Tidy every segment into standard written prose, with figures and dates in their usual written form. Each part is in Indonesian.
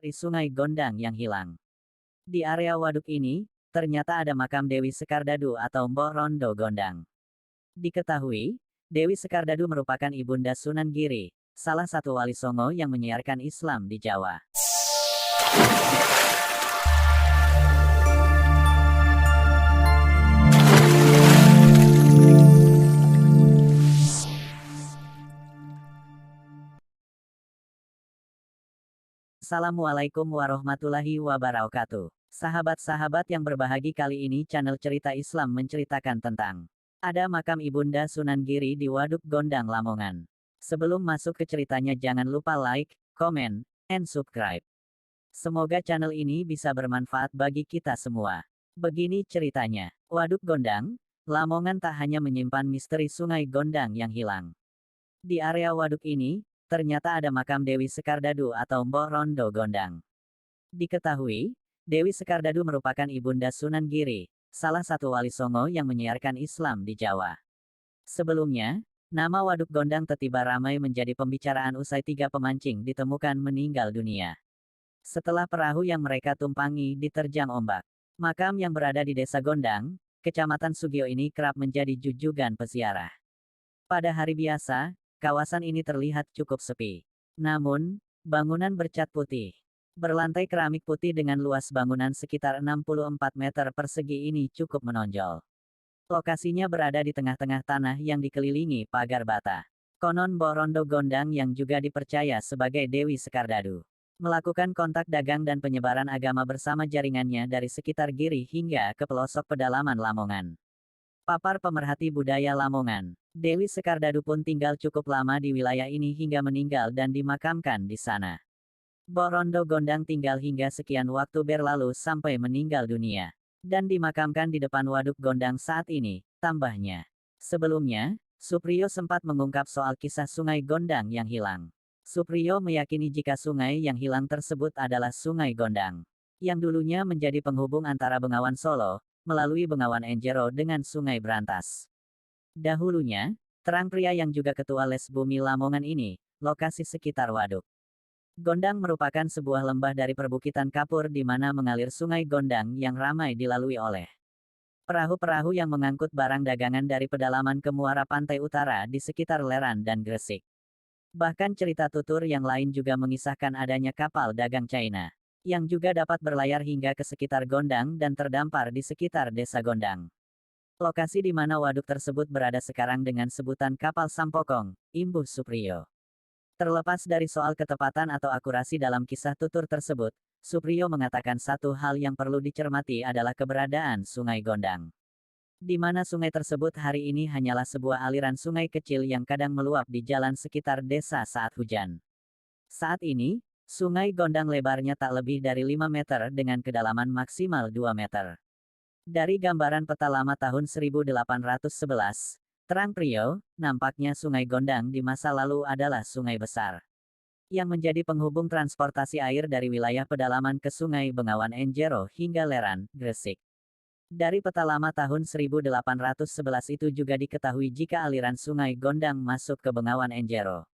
Di Sungai Gondang yang hilang. Di area waduk ini, ternyata ada makam Dewi Sekardadu atau Mbok Rondo Gondang. Diketahui, Dewi Sekardadu merupakan ibunda Sunan Giri, salah satu wali Songo yang menyiarkan Islam di Jawa. Assalamualaikum warahmatullahi wabarakatuh. Sahabat-sahabat yang berbahagia, kali ini channel Cerita Islam menceritakan tentang ada makam Ibunda Sunan Giri di Waduk Gondang, Lamongan. Sebelum masuk ke ceritanya, jangan lupa like, comment, and subscribe. Semoga channel ini bisa bermanfaat bagi kita semua. Begini ceritanya, Waduk Gondang, Lamongan tak hanya menyimpan misteri Sungai Gondang yang hilang. Di area waduk ini, ternyata ada makam Dewi Sekardadu atau Mbok Rondo Gondang. Diketahui, Dewi Sekardadu merupakan ibunda Sunan Giri, salah satu wali Songo yang menyiarkan Islam di Jawa. Sebelumnya, nama Waduk Gondang tiba ramai menjadi pembicaraan usai 3 pemancing ditemukan meninggal dunia setelah perahu yang mereka tumpangi diterjang ombak. Makam yang berada di Desa Gondang, Kecamatan Sugio ini kerap menjadi jujugan peziarah. Pada hari biasa, kawasan ini terlihat cukup sepi. Namun, bangunan bercat putih, berlantai keramik putih dengan luas bangunan sekitar 64 meter persegi ini cukup menonjol. Lokasinya berada di tengah-tengah tanah yang dikelilingi pagar bata. Konon Mbok Rondo Gondang yang juga dipercaya sebagai Dewi Sekardadu melakukan kontak dagang dan penyebaran agama bersama jaringannya dari sekitar Giri hingga ke pelosok pedalaman Lamongan. Papar pemerhati budaya Lamongan, Dewi Sekardadu pun tinggal cukup lama di wilayah ini hingga meninggal dan dimakamkan di sana. Mbok Rondo Gondang tinggal hingga sekian waktu berlalu sampai meninggal dunia, dan dimakamkan di depan Waduk Gondang saat ini, tambahnya. Sebelumnya, Supriyo sempat mengungkap soal kisah Sungai Gondang yang hilang. Supriyo meyakini jika sungai yang hilang tersebut adalah Sungai Gondang, yang dulunya menjadi penghubung antara Bengawan Solo, melalui Bengawan Enjero dengan Sungai Brantas. Dahulunya, Terang pria yang juga ketua Les Bumi Lamongan ini, lokasi sekitar Waduk Gondang merupakan sebuah lembah dari perbukitan kapur di mana mengalir Sungai Gondang yang ramai dilalui oleh perahu-perahu yang mengangkut barang dagangan dari pedalaman ke muara pantai utara di sekitar Leran dan Gresik. Bahkan cerita tutur yang lain juga mengisahkan adanya kapal dagang China yang juga dapat berlayar hingga ke sekitar Gondang dan terdampar di sekitar Desa Gondang. Lokasi di mana waduk tersebut berada sekarang dengan sebutan Kapal Sampokong, imbuh Supriyo. Terlepas dari soal ketepatan atau akurasi dalam kisah tutur tersebut, Supriyo mengatakan satu hal yang perlu dicermati adalah keberadaan Sungai Gondang. Di mana sungai tersebut hari ini hanyalah sebuah aliran sungai kecil yang kadang meluap di jalan sekitar desa saat hujan. Saat ini, Sungai Gondang lebarnya tak lebih dari 5 meter dengan kedalaman maksimal 2 meter. Dari gambaran peta lama tahun 1811, terang prio, nampaknya Sungai Gondang di masa lalu adalah sungai besar yang menjadi penghubung transportasi air dari wilayah pedalaman ke Sungai Bengawan Enjero hingga Leran, Gresik. Dari peta lama tahun 1811 itu juga diketahui jika aliran Sungai Gondang masuk ke Bengawan Enjero,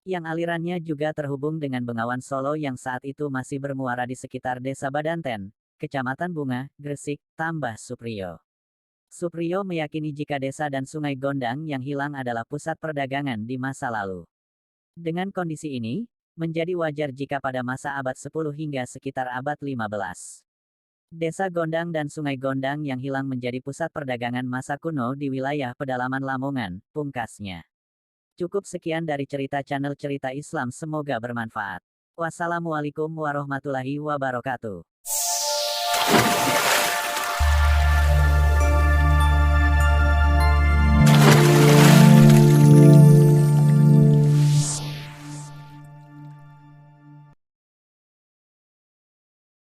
yang alirannya juga terhubung dengan Bengawan Solo yang saat itu masih bermuara di sekitar Desa Badanten, Kecamatan Bunga, Gresik, tambah Supriyo. Supriyo meyakini jika desa dan Sungai Gondang yang hilang adalah pusat perdagangan di masa lalu. Dengan kondisi ini, menjadi wajar jika pada masa abad 10 hingga sekitar abad 15. Desa Gondang dan Sungai Gondang yang hilang menjadi pusat perdagangan masa kuno di wilayah pedalaman Lamongan, pungkasnya. Cukup sekian dari cerita channel Cerita Islam, semoga bermanfaat. Wassalamualaikum warahmatullahi wabarakatuh.